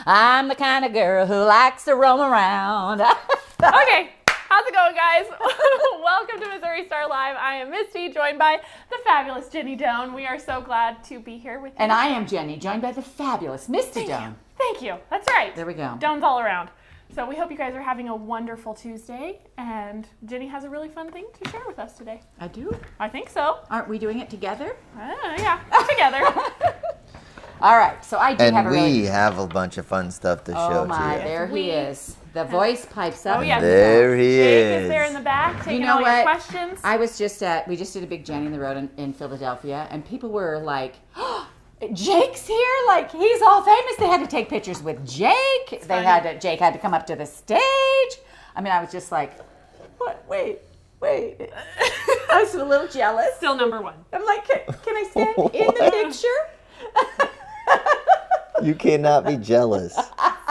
I'm the kind of girl who likes to roam around. Okay, how's it going, guys? Welcome to Missouri Star Live. I am Misty, joined by the fabulous Jenny Doan. We are so glad to be here with you. And I am Jenny, joined by the fabulous Misty Doan. Thank you. That's right. There we go. Doans all around. So we hope you guys are having a wonderful Tuesday, and Jenny has a really fun thing to share with us today. I do. I think so. Aren't we doing it together? Yeah, together. All right, so I do And have a really... we have a bunch of fun stuff to show Oh my, to you. there he is. The voice pipes up. Oh, yeah. There he Jake is. there in the back taking You know all your what? questions. I was just we just did a big Jenny in the Road in Philadelphia, and people were like, oh, Jake's here, like he's all famous. They had to take pictures with Jake. Jake had to come up to the stage. I mean, I was just like, what? Wait. I was a little jealous. Still number one. I'm like, can I stand in the picture? You cannot be jealous.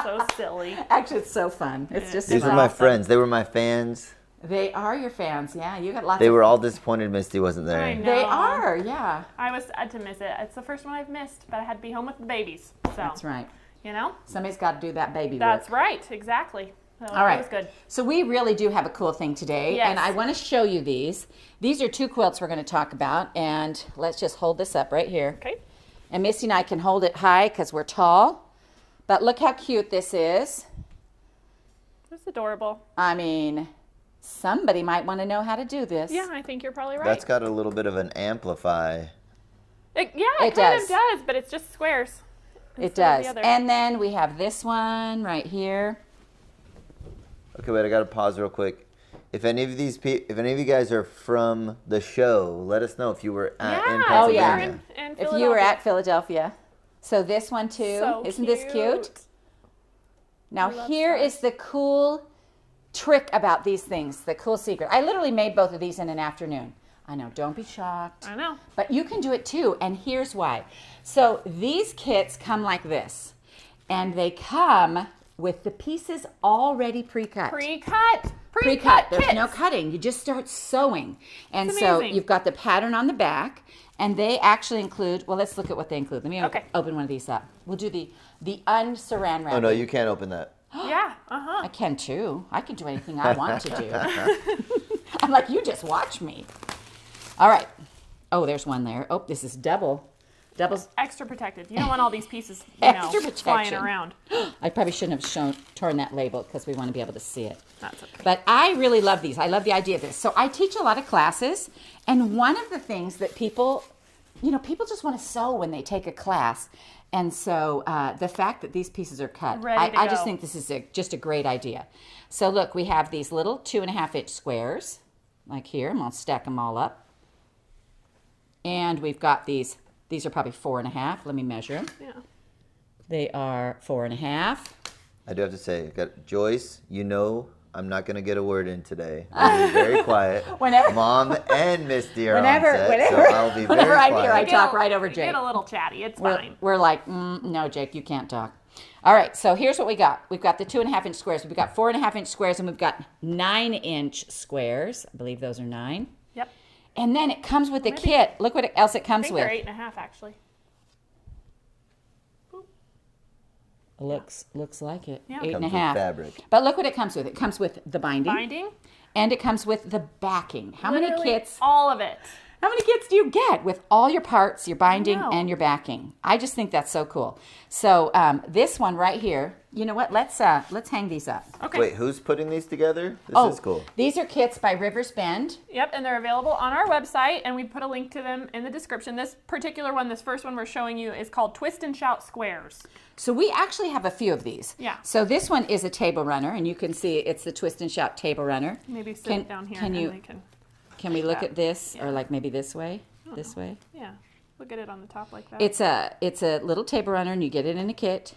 So silly. Actually, it's so fun. It's just These fun. were my friends. They were my fans. They are your fans, yeah. You got lots. They of were all disappointed Misty wasn't I there. know. They are, yeah. I was sad to miss it. It's the first one I've missed, but I had to be home with the babies. So That's right. You know? Somebody's got to do that baby That's work. right, exactly. So All right. It was good. So we really do have a cool thing today, Yes. and I want to show you these. These are two quilts we're going to talk about, and let's just hold this up right here. Okay. And Misty and I can hold it high because we're tall. But look how cute this is. It's adorable. I mean, somebody might want to know how to do this. Yeah, I think you're probably right. That's got a little bit of an amplify. It It kind does. of does, but it's just squares. It instead of does. the other. And then we have this one right here. Okay, wait, I gotta pause real quick. If any of you guys are from the show, let us know if you were in Yeah, Pennsylvania. Oh, yeah. in If you were at Philadelphia. So this one too. So Isn't this cute? Now here is the cool trick about these things, the cool secret. I literally made both of these in an afternoon. I know, don't be shocked. I know. But you can do it too, and here's why. So these kits come like this, and they come with the pieces already pre-cut. Pre-cut. Pre-cut. There's kits. no cutting. You just start sewing. And It's so amazing. you've got the pattern on the back, and they actually include, well, let's look at what they include. Let me Okay. open one of these up. We'll do the unsaran wrap. Oh no, you can't open that. Yeah, I can too. I can do anything I want to do. I'm like, you just watch me. All right. Oh, there's one there. Oh, this is double. Doubles. Extra protected. You don't want all these pieces, Extra flying protection. around. I probably shouldn't have torn that label because we want to be able to see it. That's okay. But I really love these. I love the idea of this. So I teach a lot of classes, and one of the things that people just want to sew when they take a class. And so the fact that these pieces are cut, Ready to I just go. think this is just a great idea. So look, we have these little 2.5-inch squares, like here. I'm going to stack them all up. And we've got these are probably 4.5. Let me measure them. Yeah. They are 4.5. I do have to say, Joyce, I'm not gonna get a word in today. I'm very quiet. Whenever- Mom and Misty are Whenever, on set, whenever, so I'll be very whenever I'm quiet. here, I Get talk a- right over we Jake. Get a little chatty. It's fine. We're like, no, Jake, you can't talk. All right, so here's what we got. We've got the 2.5-inch squares. We've got 4.5-inch squares, and we've got 9-inch squares. I believe those are 9. Yep. And then it comes with the Maybe. kit. Look what else it I comes think with. they're 8.5 actually. Looks like it. Yeah. Eight Comes and a with half. fabric. But look what it comes with. It comes with the binding, Binding. and it comes with the backing. How Literally many kits? All of it. How many kits do you get with all your parts, your binding, know. and your backing? I just think that's so cool. So this one right here, you know what? Let's hang these up. Okay. Wait, who's putting these together? This is cool. These are kits by Rivers Bend. Yep, and they're available on our website, and we put a link to them in the description. This particular one, this first one we're showing you, is called Twist and Shout Squares. So we actually have a few of these. Yeah. So this one is a table runner, and you can see it's the Twist and Shout table runner. Maybe sit down here and they can... Can we look that. at this, Yeah. or like maybe this way? This way? Yeah, look at it on the top like that. It's a little table runner, and you get it in a kit,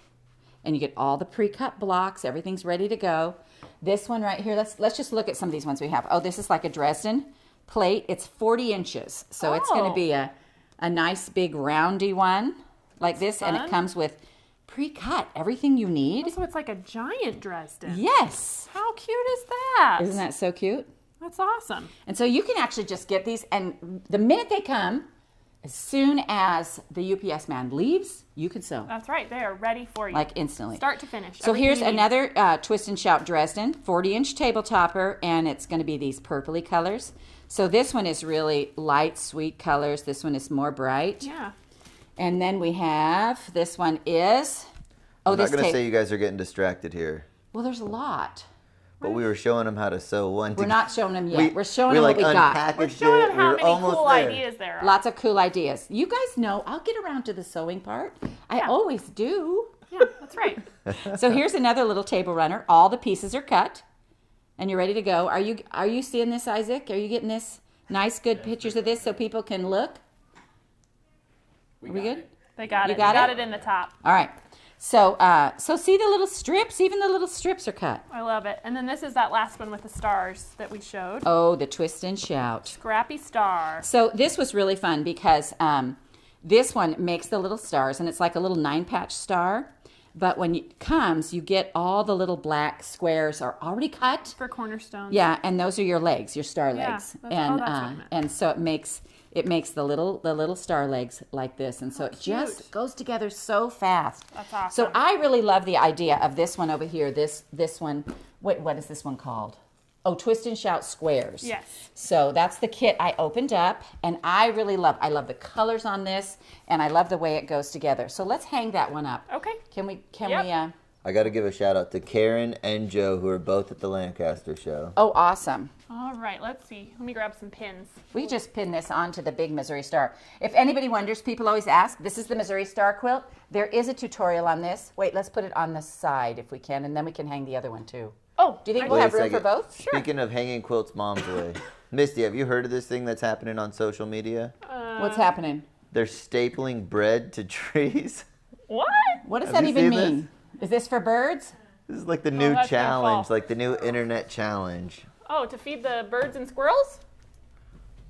and you get all the pre-cut blocks. Everything's ready to go. This one right here, let's just look at some of these ones we have. Oh, this is like a Dresden plate. It's 40 inches, so it's going to be a nice big roundy one like this, and it fun. comes with pre-cut everything you need. So it's like a giant Dresden. Yes. How cute is that? Isn't that so cute? That's awesome. And so you can actually just get these, and the minute they come, as soon as the UPS man leaves, you can sew. That's right. They are ready for you. Like instantly. Start to finish. So Everything here's you need. another Twist and Shout Dresden 40-inch table topper, and it's going to be these purpley colors. So this one is really light, sweet colors. This one is more bright. Yeah. And then we have, this one is, I'm this not going to tape. say you guys are getting distracted here, Well, there's a lot. but we were showing them how to sew one. We're not showing them yet. We're showing them like what we got. unpackaged We're showing it. them We how were many almost cool there. ideas there are. Lots of cool ideas. You guys know I'll get around to the sewing part. I always do. Yeah, that's right. So here's another little table runner. All the pieces are cut, and you're ready to go. Are you seeing this, Isaac? Are you getting this nice, good pictures of this so people can look? Are we good? They got You it. got They got it? it in the top. All right. So see the little strips? Even the little strips are cut. I love it. And then this is that last one with the stars that we showed. Oh, the Twist and Shout. Scrappy star. So this was really fun because this one makes the little stars, and it's like a little 9-patch star. But when it comes, you get all the little black squares are already cut. For cornerstones. Yeah, and those are your legs, your star Yeah, legs, that's- and that's what I meant. and so it makes the little star legs like this, and so it just cute. goes together so fast. That's awesome. So I really love the idea of this one over here. This one. Wait, what is this one called? Oh, Twist and Shout Squares. Yes. So that's the kit I opened up, and I really love. I love the colors on this, and I love the way it goes together. So let's hang that one up. Okay. Can we? Yep. I got to give a shout out to Karen and Joe, who are both at the Lancaster show. Oh, awesome. All right, let's see. Let me grab some pins. We just pin this onto the big Missouri Star. If anybody wonders, people always ask, this is the Missouri Star quilt. There is a tutorial on this. Wait, let's put it on the side if we can, and then we can hang the other one too. Oh, Do you think I- we'll Wait have a room for second. both? Speaking of hanging quilts mom's way, Misty, have you heard of this thing that's happening on social media? What's happening? They're stapling bread to trees. what? What does Have that you even seen this? mean? Is this for birds? This is like the new that's gonna challenge, fall. like the new internet challenge. Oh, to feed the birds and squirrels?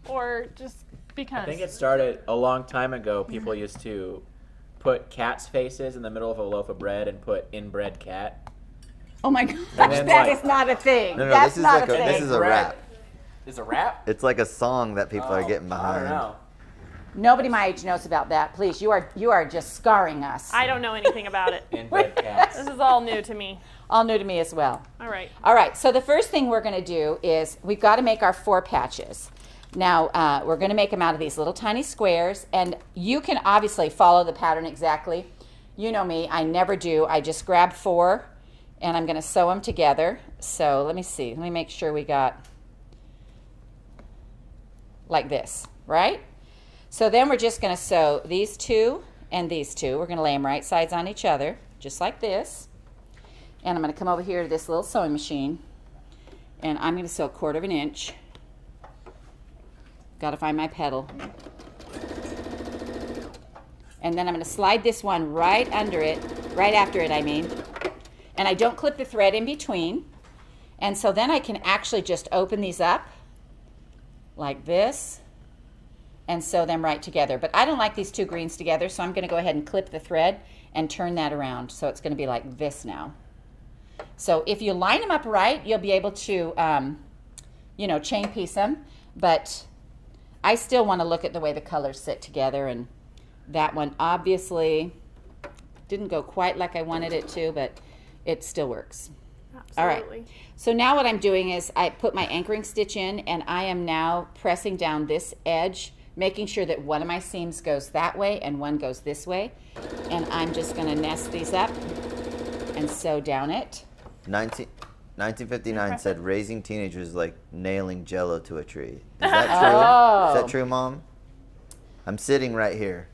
Or just because? I think it started a long time ago. People used to put cats' faces in the middle of a loaf of bread and put inbred cat. Oh my gosh, then, that like- is not a thing. No, That's this is not like a thing. this is a rap. Is a rap? It's like a song that people are getting I behind. don't know. Nobody my age knows about that. Please, you are just scarring us. I don't know anything about it. Inbred cats. This is all new to me. All new to me as well. All right. All right, so the first thing we're going to do is we've got to make our 4 patches. Now, we're going to make them out of these little tiny squares, and you can obviously follow the pattern exactly. You know me, I never do. I just grab 4, and I'm going to sew them together. So let me see. Let me make sure we got like this, right? So then we're just going to sew these 2 and these 2. We're going to lay them right sides on each other, just like this. And I'm going to come over here to this little sewing machine, and I'm going to sew 1/4 inch. Got to find my pedal. And then I'm going to slide this one right under it, right after it, I mean. And I don't clip the thread in between. And so then I can actually just open these up like this and sew them right together. But I don't like these 2 greens together, so I'm going to go ahead and clip the thread and turn that around. So it's going to be like this now. So if you line them up right, you'll be able to, chain piece them. But I still want to look at the way the colors sit together. And that one obviously didn't go quite like I wanted it to, but it still works. Absolutely. All right. So now what I'm doing is I put my anchoring stitch in, and I am now pressing down this edge, making sure that one of my seams goes that way and one goes this way. And I'm just going to nest these up and sew down it. 1959 said raising teenagers is like nailing jello to a tree. Is that true? Oh. Is that true, Mom? I'm sitting right here.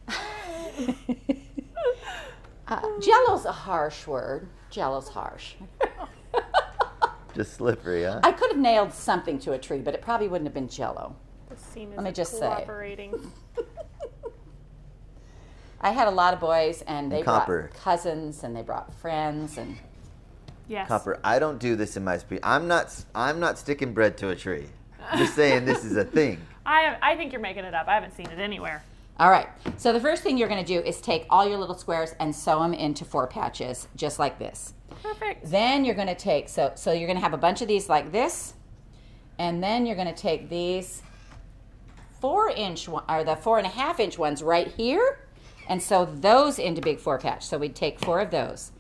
Jello's a harsh word. Jello's harsh. Just slippery, huh? I could have nailed something to a tree, but it probably wouldn't have been Jello. The seam Let me isn't just say. cooperating. I had a lot of boys, and they Copper. brought cousins, and they brought friends, and Yes. Copper, I don't do this in my speech. I'm not sticking bread to a tree. I'm just saying this is a thing. I think you're making it up. I haven't seen it anywhere. all right. So the first thing you're going to do is take all your little squares and sew them into 4 patches, just like this. Perfect. Then you're going to take, so you're going to have a bunch of these like this, and then you're going to take these 4-inch one, or the 4.5-inch ones right here, and sew those into big 4 patch. So we'd take 4 of those.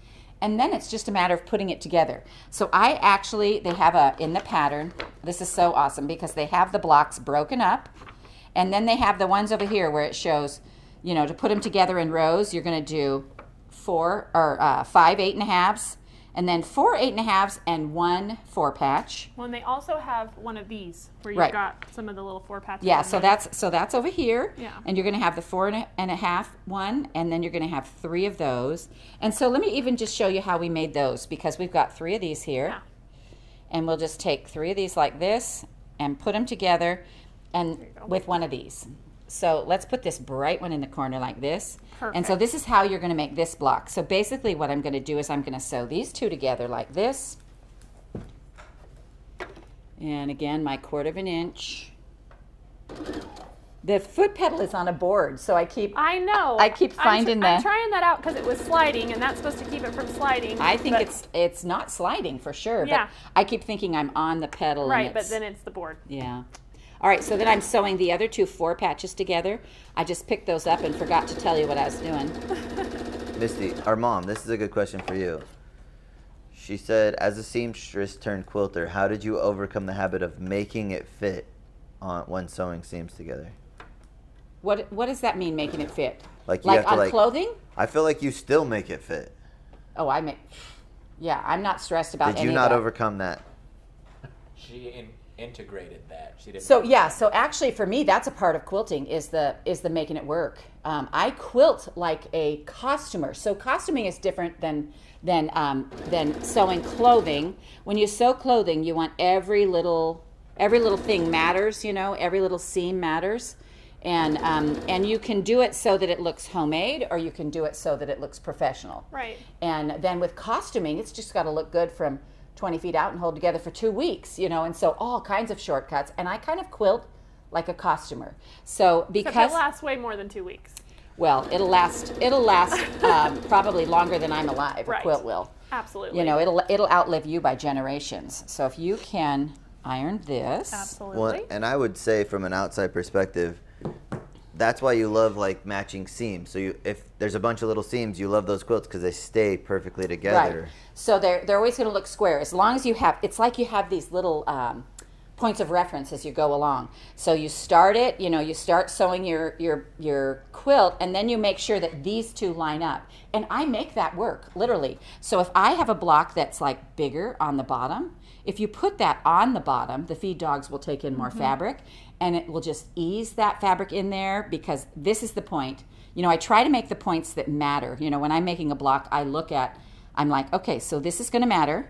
And then it's just a matter of putting it together. So they have in the pattern, this is so awesome because they have the blocks broken up, and then they have the ones over here where it shows, you know, to put them together in rows, you're going to do 5 8.5s, and then 4 8.5s and 1 4 patch. Well, and they also have one of these where you've Right. got some of the little 4 patches. Yeah, in so there. that's over here. Yeah. And you're going to have the 4.5 one, and then you're going to have 3 of those. And so let me even just show you how we made those, because we've got 3 of these here. Yeah. And we'll just take 3 of these like this and put them together and you go. with one of these. So let's put this bright one in the corner like this. And so Perfect. this is how you're going to make this block. So basically what I'm going to do is I'm going to sew these 2 together like this. And again, my 1/4 inch. The foot pedal is on a board, so I keep know. finding I'm the. trying that out because it was sliding, and that's supposed to keep it from sliding. I think but- it's not sliding for sure. Yeah. But I keep thinking I'm on the pedal. right, and but then it's the board. yeah. All right, so then I'm sewing the other 2 4 patches together. I just picked those up and forgot to tell you what I was doing. Misty, our mom, this is a good question for you. She said, as a seamstress turned quilter, how did you overcome the habit of making it fit when sewing seams together? What does that mean, making it fit? Like you have to on like clothing? I feel like you still make it fit. Oh, yeah, I'm not stressed about Did any you of not that. overcome that? She integrated that. She didn't. So actually for me, that's a part of quilting is the making it work. I quilt like a costumer. So costuming is different than sewing clothing. When you sew clothing, you want every little thing matters, you know, every little seam matters. And you can do it so that it looks homemade, or you can do it so that it looks professional. Right. And then with costuming, it's just got to look good from 20 feet out and hold together for 2 weeks, you know, and so all kinds of shortcuts. And I kind of quilt like a costumer. So Except because it lasts way more than 2 weeks. well, it'll last probably longer than I'm alive. Right. A quilt will. Absolutely. You know, it'll outlive you by generations. So if you can iron this. Absolutely. Well, and I would say from an outside perspective, that's why you love like matching seams. So if there's a bunch of little seams, you love those quilts because they stay perfectly together. Right. So they're always going to look square as long as you have. It's like you have these little points of reference as you go along. So you start it. You know, you start sewing your quilt, and then you make sure that these 2 line up. And I make that work literally. So if I have a block that's like bigger on the bottom, if you put that on the bottom, the feed dogs will take in more fabric, and it will just ease that fabric in there, because this is the point. You know, I try to make the points that matter. You know, when I'm making a block, I'm like, okay, so this is going to matter,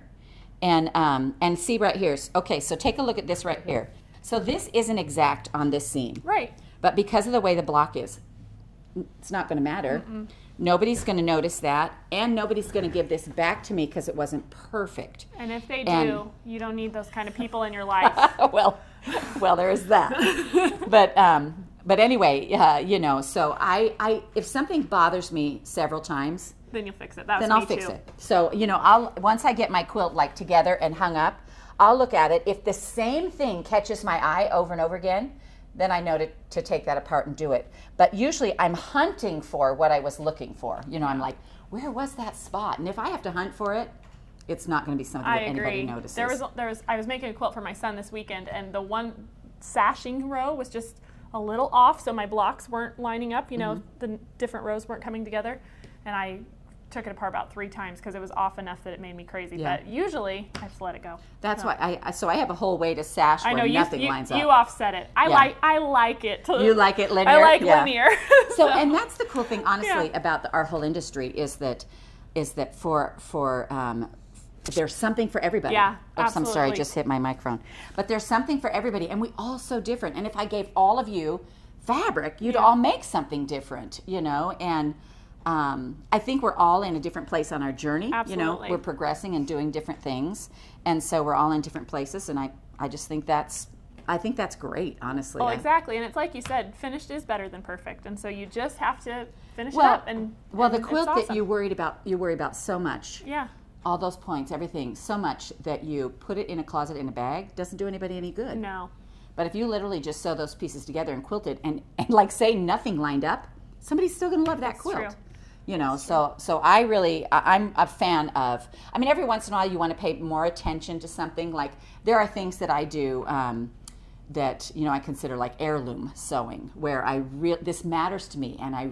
and see right here. Okay, so take a look at this right here. So this isn't exact on this seam, Right. but because of the way the block is, it's not going to matter. Nobody's going to notice that, and nobody's going to give this back to me because it wasn't perfect. And if they And- do, you don't need those kind of people in your life. well, there is that. But anyway, you know, so I if something bothers me several times, Then you'll fix it. That's then me I'll fix too. it. So, you know, once I get my quilt like together and hung up, I'll look at it. If the same thing catches my eye over and over again, then I know to take that apart and do it. But usually I'm hunting for what I was looking for. You know, I'm like, where was that spot? And if I have to hunt for it, it's not going to be something I that anybody agree. notices. I was making a quilt for my son this weekend, and the one sashing row was just a little off, so my blocks weren't lining up. You know, the different rows weren't coming together, and I took it apart about 3 times because it was off enough that it made me crazy. Yeah. But usually, I just let it go. That's why I have a whole way to sash I where know nothing you lines up. offset it. I like it. You like it linear? I like Yeah. linear. So, and that's the cool thing, honestly, Yeah. about our whole industry is that for there's something for everybody. Yeah, Oops, I'm sorry, I absolutely. just hit my microphone. But there's something for everybody, and we all so different. And if I gave all of you fabric, you'd all make something different, you know. And I think we're all in a different place on our journey. You know, Absolutely. we're progressing and doing different things, and so we're all in different places. And I just think that's great, honestly. Well, exactly, and it's like you said, finished is better than perfect, and so you just have to finish it Well, up. And the and quilt it's that awesome. you worry about so much. Yeah. All those points, everything, so much that you put it in a closet in a bag doesn't do anybody any good. No. But if you literally just sew those pieces together and quilt it, and like say nothing lined up, somebody's still going to love that quilt. true. You know, so I'm a fan of, I mean, every once in a while you want to pay more attention to something. Like there are things that I do that, you know, I consider like heirloom sewing, where this matters to me, and I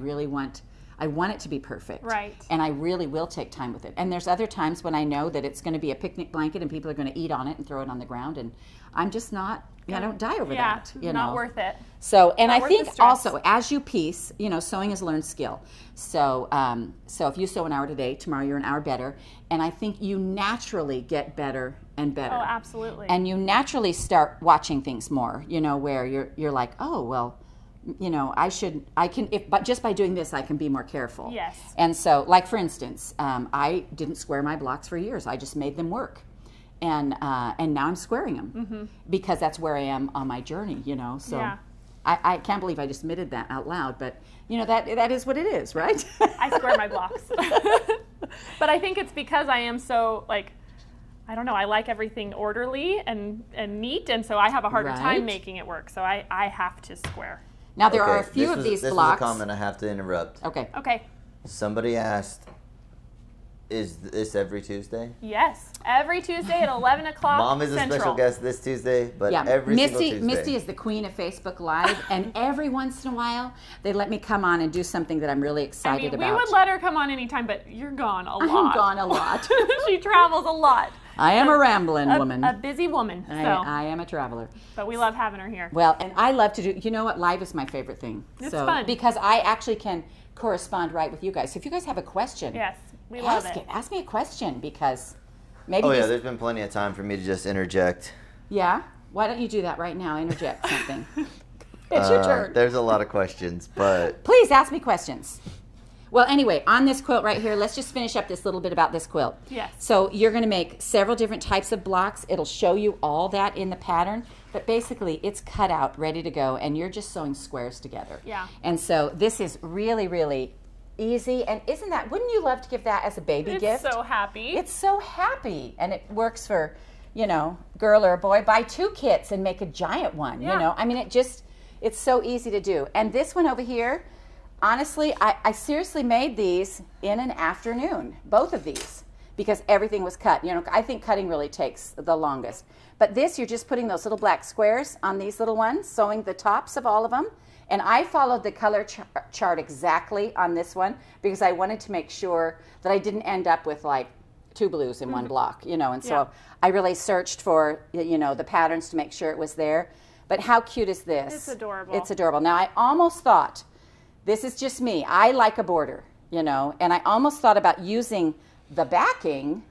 want it to be perfect. Right. And I really will take time with it. And there's other times when I know that it's going to be a picnic blanket and people are going to eat on it and throw it on the ground, and I'm just not, I don't die over that. You not know? worth it. So, and Not I worth think the stress. also as you piece, you know, sewing is learned skill. So, so if you sew an hour today, tomorrow you're an hour better. And I think you naturally get better and better. Oh, absolutely. And you naturally start watching things more, you know, where you're like, oh, well, you know, but just by doing this, I can be more careful. Yes. And so, like for instance, I didn't square my blocks for years. I just made them work. And now I'm squaring them because that's where I am on my journey, you know. So Yeah. I can't believe I just admitted that out loud, but you know, that is what it is, right? I square my blocks. But I think it's because I am so, like, I don't know, I like everything orderly and neat, and so I have a harder Right. time making it work. So I have to square. Now there are a Okay, few this of was- these this blocks. was a comment I have to interrupt. Okay. Okay. Somebody asked, is this every Tuesday? Yes. Every Tuesday at 11 o'clock Mom is a Central. special guest this Tuesday, but Yeah, every single Misty. Tuesday. Misty is the queen of Facebook Live, and every once in a while they let me come on and do something that I'm really I excited mean, about. we would let her come on anytime, but you're gone a lot. I'm gone a lot. She travels a lot. I am a rambling woman. A busy woman. So, I am a traveler. but we love having her here. Well, and I love to do, you know what, live is my favorite thing. It's fun. Because I actually can correspond right with you guys. So if you guys have a question, Yes, we love ask it. Ask me a question, because maybe Oh yeah, these- there's been plenty of time for me to just interject. yeah? Why don't you do that right now? Interject something. It's your turn. There's a lot of questions, but Please ask me questions. Well, anyway, on this quilt right here, let's just finish up this little bit about this quilt. Yes. So you're going to make several different types of blocks. It'll show you all that in the pattern, but basically it's cut out, ready to go, and you're just sewing squares together. Yeah. And so this is really, really easy. And wouldn't you love to give that as a baby It's gift? so happy. It's so happy, and it works for, you know, girl or a boy. Buy 2 kits and make a giant one. Yeah. You know, I mean, it's so easy to do. And this one over here, honestly, I seriously made these in an afternoon, both of these, because everything was cut. You know, I think cutting really takes the longest. But this, you're just putting those little black squares on these little ones, sewing the tops of all of them. And I followed the color chart exactly on this one because I wanted to make sure that I didn't end up with like 2 blues in one block, you know. And so Yeah. I really searched for, you know, the patterns to make sure it was there. But how cute is this? It's adorable. It's adorable. Now, I almost thought, this is just me, I like a border, you know, and I almost thought about using the backing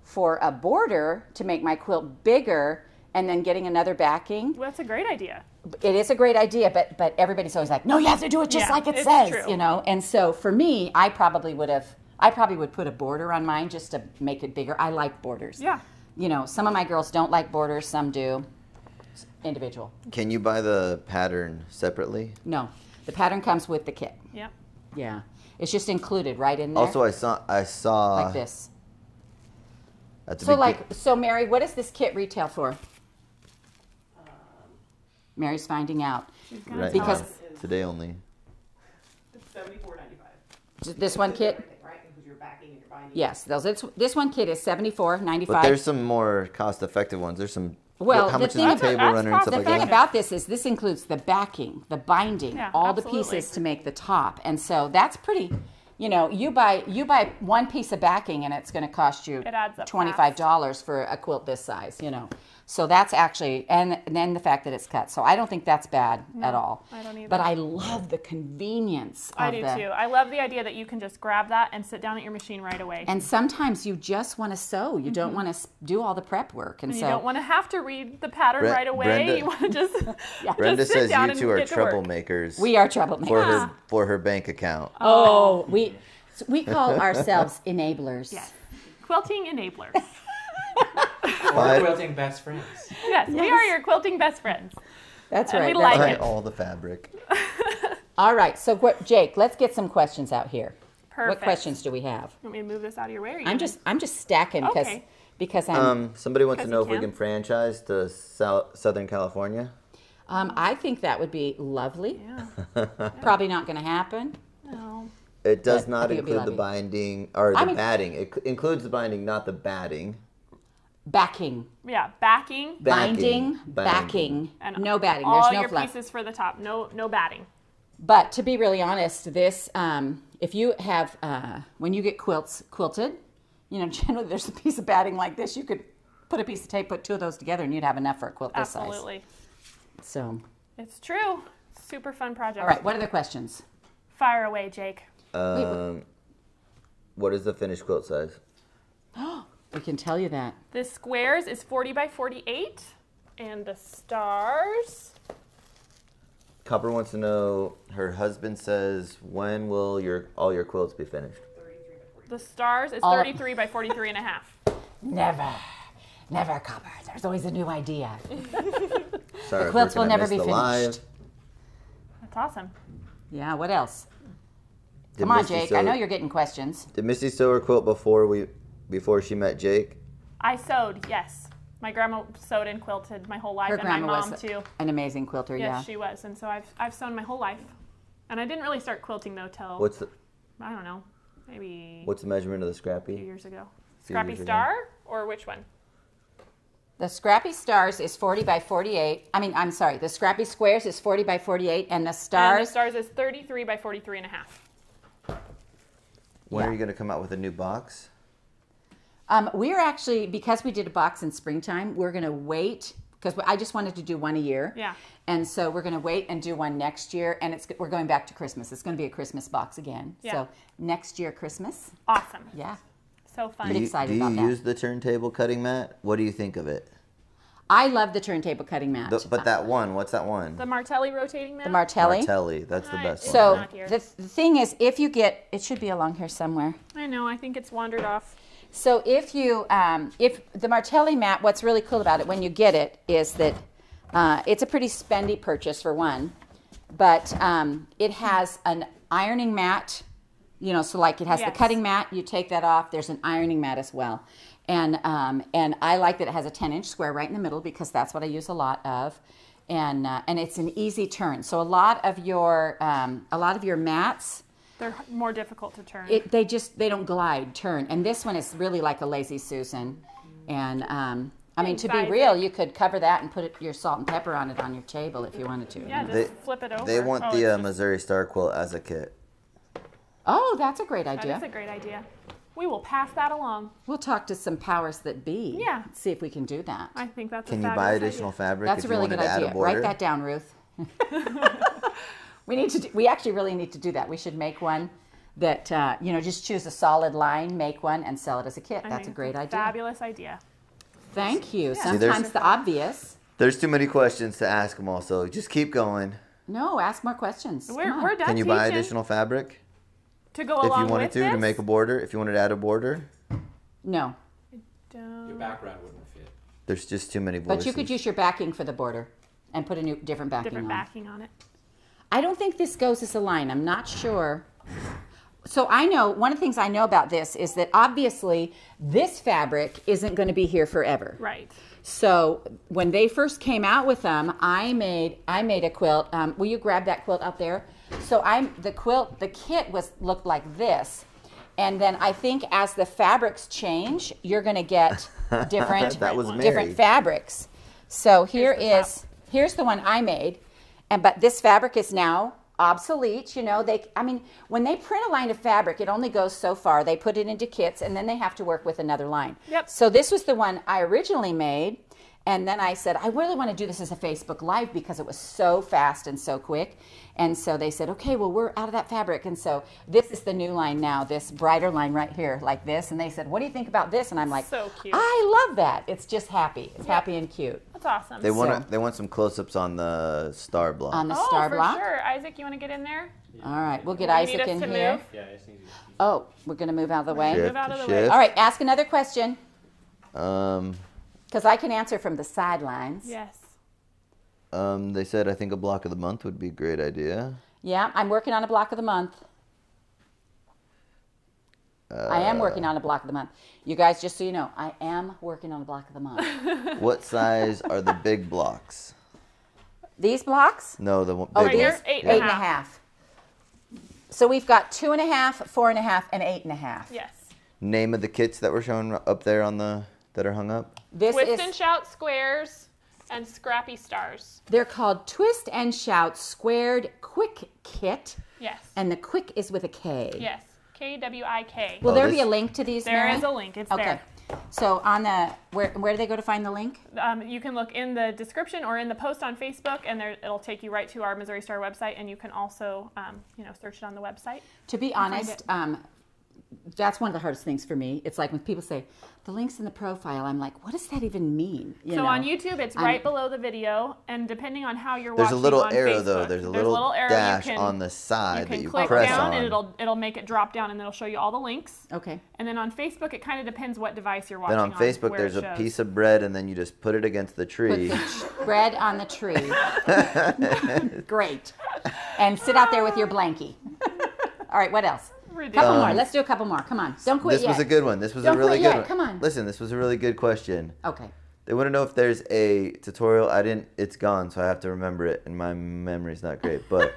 for a border to make my quilt bigger and then getting another backing. Well, that's a great idea. It is a great idea, but everybody's always like, no, you have to do it just Yeah, like it it's says, true. you know. And so for me, I probably would put a border on mine just to make it bigger. I like borders. Yeah. You know, some of my girls don't like borders, some do. Individual. can you buy the pattern separately? No, the pattern comes with the kit. Yep. Yeah, it's just included right in there. Also, I saw like this. at the So begin- so Mary, what does this kit retail for? Mary's finding out. Gonna right tell because- now, us. today only. It's $74.95. This one kit? Right? Because you're backing and you're binding. Yes, this one kit is $74.95. But there's some more cost-effective ones. There's some. Well, how the much is thing the about- table that's runner and stuff The like thing that? about this includes the backing, the binding, Yeah, all absolutely. the pieces to make the top, and so that's pretty. You know, you buy one piece of backing, and it's going to cost you It adds up $25 for a quilt this size. You know, so that's actually, and then the fact that it's cut. So I don't think that's bad at all. I don't either. But I love the convenience of I do too. I love the idea that you can just grab that and sit down at your machine right away. And sometimes you just want to sew. You don't want to do all the prep work, and you so don't want to have to read the pattern Bre- right away. Brenda- You want to just, Brenda just sit says down you and two are get to work. troublemakers we are troublemakers. for her bank account. Oh, we call ourselves enablers. Yes. Quilting enablers. Or quilting best friends. Yes, we are your quilting best friends. That's And right. we that's like right. Buy it. all the fabric. All right. So, Jake, let's get some questions out here. Perfect. What questions do we have? You want me to move this out of your way? Or you I'm gonna- just stacking Okay. because I'm. Somebody wants to 'Cause know you if we can. can franchise to Southern California. I think that would be lovely. Yeah. Probably not going to happen. No. It does But I not think it'd be include the lovely. binding or the I mean- batting. It includes the binding, not the batting. Backing. Yeah. Backing. Binding, backing. And No batting. All There's no your fluff. pieces for the top. No batting. But to be really honest, this, if you have, when you get quilts quilted, you know, generally there's a piece of batting like this. You could put a piece of tape, put two of those together, and you'd have enough for a quilt this size. Absolutely. So, It's true. Super fun project. all right, what other questions? Fire away, Jake. What is the finished quilt size? We can tell you that. The squares is 40 by 48, and the stars. Copper wants to know, her husband says, when will all your quilts be finished? The stars is All- 33 by 43 and a half. Never, Copper. There's always a new idea. Sorry, if quilts we're will gonna never miss be the finished. live. That's awesome. Yeah, what else? Did Come on, Misty Jake. I sew- know you're getting questions. Did Misty sew her quilt before she met Jake? I sewed, yes. My grandma sewed and quilted my whole life, Her and my grandma mom was too. an amazing quilter, Yes, yeah. she was, and so I've sewn my whole life. And I didn't really start quilting though till What's the I don't know, maybe measurement of the a few Scrappy? years ago. Few Scrappy years ago. Star or which one? The Scrappy Stars is 40 by 48. I'm sorry. The Scrappy Squares is 40 by 48, and the And Stars, the stars is 33 by 43 and a half. When Yeah. are you going to come out with a new box? we're actually, because we did a box in springtime, we're going to wait, because I just wanted to do one a year. Yeah. And so we're going to wait and do one next year, and we're going back to Christmas. It's going to be a Christmas box again. Yeah. So next year, Christmas. Awesome. Yeah. So fun. Pretty excited do you about that. use the turntable cutting mat? What do you think of it? I love the turntable cutting mat. But that one, what's that one? The Martelli rotating mat? The Martelli. Martelli, that's the best one. So Not here. the thing is, if you get, it should be along here somewhere. I know, I think it's wandered off. So if you, if the Martelli mat, what's really cool about it when you get it is that it's a pretty spendy purchase for one, but it has an ironing mat, you know, so like it has the Yes. cutting mat, you take that off, there's an ironing mat as well. And I like that it has a 10-inch square right in the middle because that's what I use a lot of. And it's an easy turn. So a lot of your mats, They're more difficult to turn. they don't glide, turn. And this one is really like a Lazy Susan. And I mean, to be Size real, it. you could cover that and put your salt and pepper on it on your table if you wanted to. yeah, just They- flip it over. They want Oh, the it's just- Missouri Star quilt as a kit. Oh, that's a great That idea. is a great idea. We will pass that along. We'll talk to some powers that be. Yeah. See if we can do that. I think that's Can a you buy fabulous additional idea. fabric That's a if really you wanted good to add a idea. border? Write that down, Ruth. We actually really need to do that. We should make one that, just choose a solid line, make one, and sell it as a kit. I That's a think great it's idea. Fabulous idea. Thank you. See, there's- Sometimes the obvious. There's too many questions to ask them all, so just keep going. No, ask more questions. Come on. We're done Can you buy teaching. additional fabric To go if along you wanted with to this? make a border? If you wanted to add a border? No, Your background wouldn't fit. There's just too many voices. but you could use your backing for the border and put a new different backing different on. backing on it. I don't think this goes as a line. I'm not sure. So I know, one of the things I know about this is that obviously this fabric isn't going to be here forever. Right. So when they first came out with them, I made a quilt. Will you grab that quilt out there? So the kit looked like this. And then I think as the fabrics change, you're going to get different That was different Mary. fabrics. So Here's here's the one I made. But this fabric is now obsolete. When they print a line of fabric, it only goes so far. They put it into kits and then they have to work with another line. Yep. So this was the one I originally made. And then I said, I really want to do this as a Facebook Live because it was so fast and so quick. And so they said, okay, well, we're out of that fabric. And so this is the new line now, this brighter line right here, like this. And they said, what do you think about this? And I'm like, So cute. I love that. It's just happy. It's happy and cute. That's awesome. They want some close-ups on the star block. On the oh, star for block. sure. Isaac, you want to get in there? All right, we'll get You Isaac need us in to here. move? Yeah, I just need you. Oh, we're going to move out of the way. Shift, Move out of the shift. way. All right, ask another question Um, because I can answer from the sidelines. Yes. they said I think a block of the month would be a great idea. Yeah, I'm working on a block of the month. I am working on a block of the month. You guys, just so you know, I am working on a block of the month. What size are the big blocks? These blocks? No, the one. Oh, Right big here, ones. 8 8 and a half. So we've got 2.5, 4.5, and 8.5. Yes. Name of the kits that were shown up there on the that are hung up. This Twist is. and Shout Squares and Scrappy Stars. They're called Twist and Shout Squared Kwik Kit, Yes. and the Kwik is with a K. Yes. Kwik. Will Oh, there this- be a link to these? There Mary? is a link. It's Okay. there. So on the where do they go to find the link? You can look in the description or in the post on Facebook, and there it'll take you right to our Missouri Star website, and you can also, search it on the website. To be honest, that's one of the hardest things for me. It's like when people say the link's in the profile, I'm like, what does that even mean? You So know? on YouTube, it's right below the video, and depending on how you're There's watching a little on arrow Facebook, though. There's a little arrow dash you can, on the side you that can you click press down, on. and it'll make it drop down, and it'll show you all the links. Okay. And then on Facebook, it kind of depends what device you're watching. Then on Facebook, where there's it a shows. piece of bread, and then you just put it against the Put tree. the bread on the tree. Great. And sit out there with your blankie. All right, what else? Ridiculous. Couple more. Let's do a couple more. Come on. Don't quit This yet. was a good one. This was Don't a really quit good yet. one. Come on. Listen, this was a really good question. Okay. They want to know if there's a tutorial. It's gone, so I have to remember it, and my memory's not great. But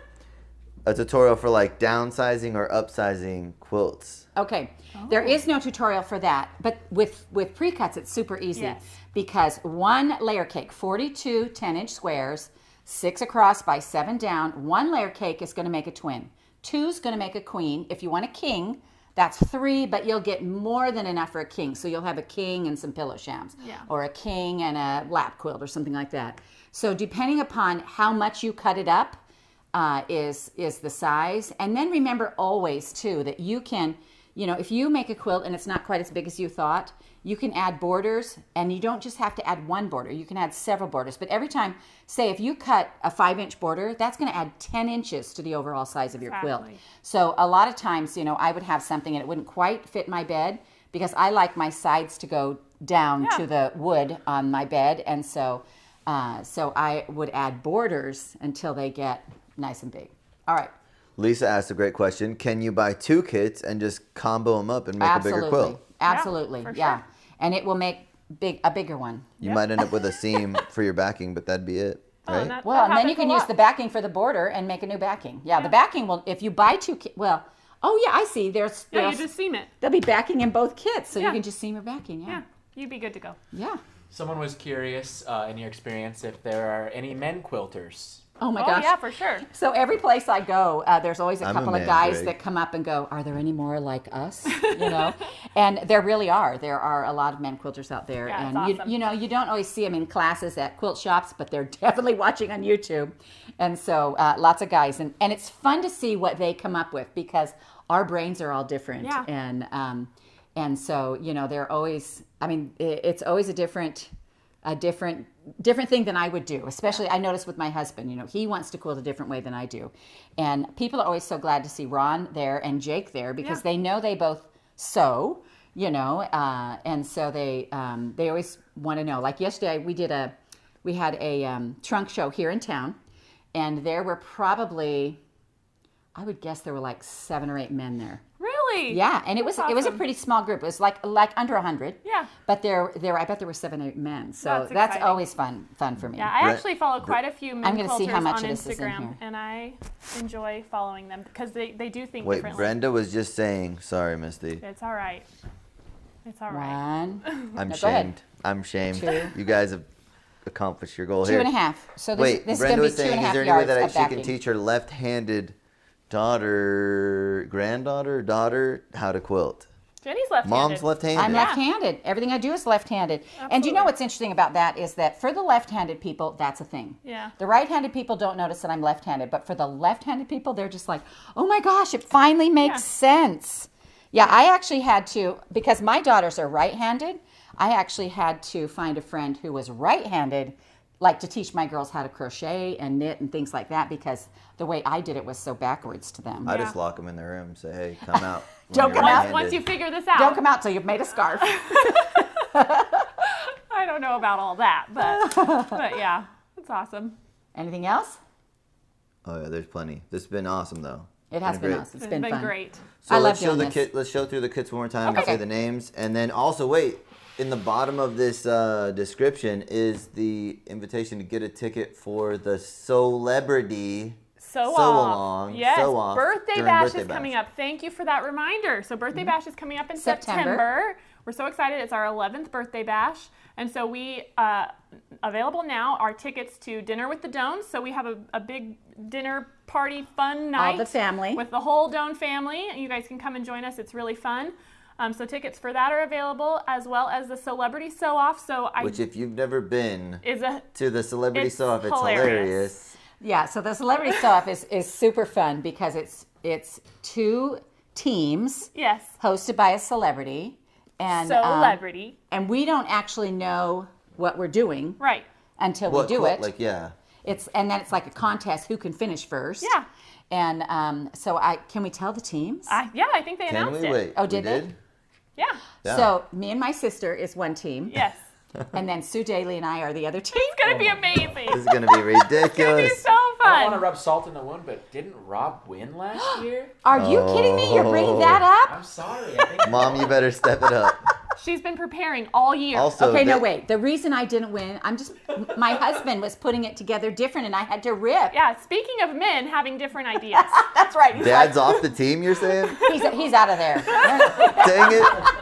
a tutorial for like downsizing or upsizing quilts. Okay. There is no tutorial for that, but with pre-cuts, it's super easy Yes. because one layer cake, 42 10-inch squares, 6 across by 7 down, one layer cake is going to make a twin. 2 is going to make a queen. If you want a king, that's 3, but you'll get more than enough for a king. So you'll have a king and some pillow shams, Yeah. or a king and a lap quilt or something like that. So depending upon how much you cut it up is the size. And then remember always too that you can, if you make a quilt and it's not quite as big as you thought, you can add borders, and you don't just have to add one border. You can add several borders. But every time, say if you cut a 5-inch border, that's going to add 10 inches to the overall size of your quilt. Exactly. So a lot of times, I would have something and it wouldn't quite fit my bed because I like my sides to go down to the wood on my bed. And so I would add borders until they get nice and big. All right. Lisa asked a great question. Can you buy 2 kits and just combo them up and make a bigger quilt? Absolutely. for Yeah. sure. And it will make a bigger one. You might end up with a seam for your backing, but that'd be it, right? and that Well, and then you happens can a use lot. the backing for the border and make a new backing. Yeah, the backing will, if you buy 2 kits, I see. There's Yeah, you just seam it. there'll be backing in both kits, so you Yeah. can just seam your backing. Yeah, Yeah. you'd be good to go. Yeah. Someone was curious, in your experience, if there are any men quilters. Oh my Oh gosh. yeah, for sure. So every place I go, there's always a I'm a couple of man, guys Greg. that come up and go, "Are there any more like us?" And there really are. There are a lot of men quilters out there, Yeah, it's and awesome. you don't always see them in classes at quilt shops, but they're definitely watching on YouTube. And so lots of guys, and it's fun to see what they come up with because our brains are all different, Yeah. and so they're always. I mean, it's always a different thing than I would do. Especially, I notice with my husband. He wants to quilt a different way than I do, and people are always so glad to see Ron there and Jake there because they know they both sew. And so they always want to know. Like yesterday, we had a trunk show here in town, and there were probably, I would guess there were like 7 or 8 men there. Really? Yeah, and it was a awesome. pretty small group. It was like under 100. Yeah. But there I bet there were 7 or 8 men. So That's that's exciting. always fun for me. Yeah, I Right. actually follow quite a few men I'm gonna see how quilters much on of this is in Instagram, here. and I enjoy following them because they do think Wait, differently. Brenda was just saying, sorry, Misty. It's all right. It's all right. 1, I'm No, go ahead. shamed. I'm shamed. 2. You guys have accomplished your goal 2 here. and a half. So this, Wait, this is Brenda going to was be 2 saying, and a is half there any way yards that of she can backing. teach her left-handed daughter how to quilt? Jenny's left-handed. Mom's left-handed. I'm left-handed. Everything I do is left-handed. And you know what's interesting about that is that for the left-handed people, that's a thing. Yeah. The right-handed people don't notice that I'm left-handed, but for the left-handed people, they're just like, "Oh my gosh, it finally makes sense." Yeah, I actually had to, because my daughters are right-handed, I actually had to find a friend who was right-handed, like to teach my girls how to crochet and knit and things like that, because the way I did it was so backwards to them. I just lock them in their room and say, hey, come out. when Don't you're come out. right-handed. Once you figure this out. Don't come out till you've made a scarf. I don't know about all that, but yeah, it's awesome. Anything else? Oh, yeah, there's plenty. This has been awesome, though. It has been great. awesome. It's It's been fun. great. So I let's love show doing the this. kit. Let's show through the kits one more time and Okay. say the names. And then also, wait, in the bottom of this description is the invitation to get a ticket for the celebrity Along. Yes, off Birthday during Bash Birthday is Bash. coming up. Thank you for that reminder. So Birthday Bash is coming up in September. We're so excited. It's our 11th Birthday Bash. And so we, available now are tickets to Dinner with the Dones. So we have a big dinner party fun night. All the family. With the whole Doan family. And you guys can come and join us. It's really fun. So tickets for that are available, as well as the Celebrity Sew-Off. Which, if you've never been to the Celebrity it's Sew-Off, it's hilarious. Yeah, so the Celebrity Sew-Off is super fun because it's 2 teams. Yes. Hosted by a celebrity. And, Celebrity. And we don't actually know what we're doing. Right. Until we do it. Like, yeah. And then it's like a contest, who can finish first. Yeah. And so can we tell the teams? Yeah, I think they announced it. Wait, oh, did they? Yeah. So me and my sister is one team. Yes. And then Sue Daly and I are the other team. It's going to be amazing. This is going to be ridiculous. It's going to be so I fun. don't want to rub salt in the wound, but didn't Rob win last year? Are you kidding me? You're bringing that up? I'm sorry. I think Mom, you better step it up. She's been preparing all year. Also, Okay, no, wait. The reason I didn't win, my husband was putting it together different and I had to rip. Yeah, speaking of men having different ideas. That's right. He's Dad's off the team, you're saying? he's out of there. Dang it.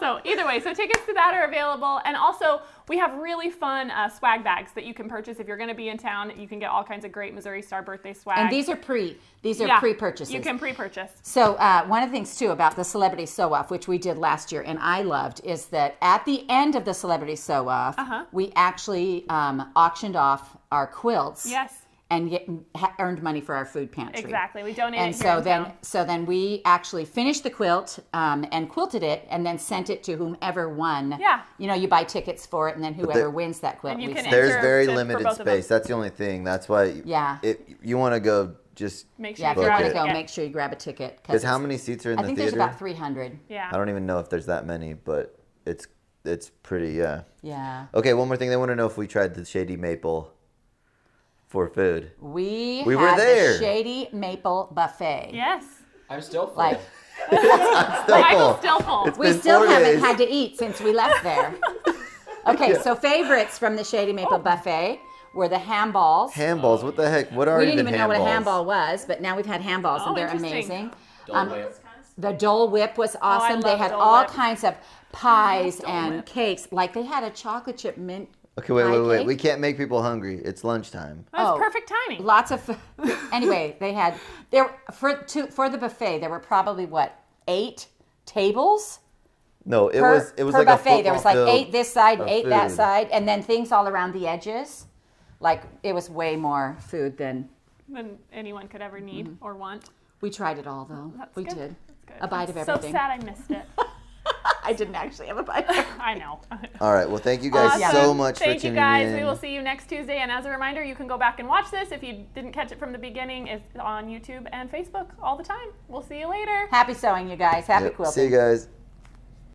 So either way, so tickets to that are available. And also, we have really fun swag bags that you can purchase if you're going to be in town. You can get all kinds of great Missouri Star birthday swag. And these are pre-purchases. You can pre-purchase. So one of the things, too, about the Celebrity Sew-Off, which we did last year and I loved, is that at the end of the Celebrity Sew-Off, we actually auctioned off our quilts. Yes. And earned money for our food pantry. Exactly. We donated and so then we actually finished the quilt and quilted it and then sent it to whomever won. Yeah. You know, you buy tickets for it and then whoever wins that quilt. And you can There's enter very for limited both of space. them. That's the only thing. That's why you want to go just make sure yeah, if you you grab want to it. go, make sure you grab a ticket. Because how many seats are in I the think theater? there's about 300. Yeah. I don't even know if there's that many, but it's pretty, yeah. Yeah. Okay, one more thing. They want to know if we tried the Shady Maple for food. We were had there. The Shady Maple Buffet. Yes. I'm still full. Like, Michael's still full. we still haven't had to eat since we left there. Okay, so favorites from the Shady Maple Buffet were the ham balls. Ham balls? What the heck? What are We didn't even know ham what a ham balls? ball was, but now we've had ham balls and they're interesting. amazing. Dole Whip. The Dole Whip was awesome. They love had Dole all Whip. kinds of pies Dole and Whip. cakes. Like they had a chocolate chip mint. Okay, wait. cake. We can't make people hungry. It's lunchtime. That's Oh. perfect timing. Lots of anyway, they had for the buffet there were probably 8 tables No, it per, was per like buffet. a There was like football 8 this side, of 8 that food. side, and then things all around the edges. Like it was way more food than Than anyone could ever need or want. we tried it all though. That's we good. did. That's good. A bite of I'm everything. So sad I missed it. I didn't actually have a bite. I know. All right. Well, thank you guys Awesome. so much for Thank you tuning guys. in. We will see you next Tuesday. And as a reminder, you can go back and watch this if you didn't catch it from the beginning. It's on YouTube and Facebook all the time. We'll see you later. Happy sewing, you guys. Happy Yep. quilting. See you guys.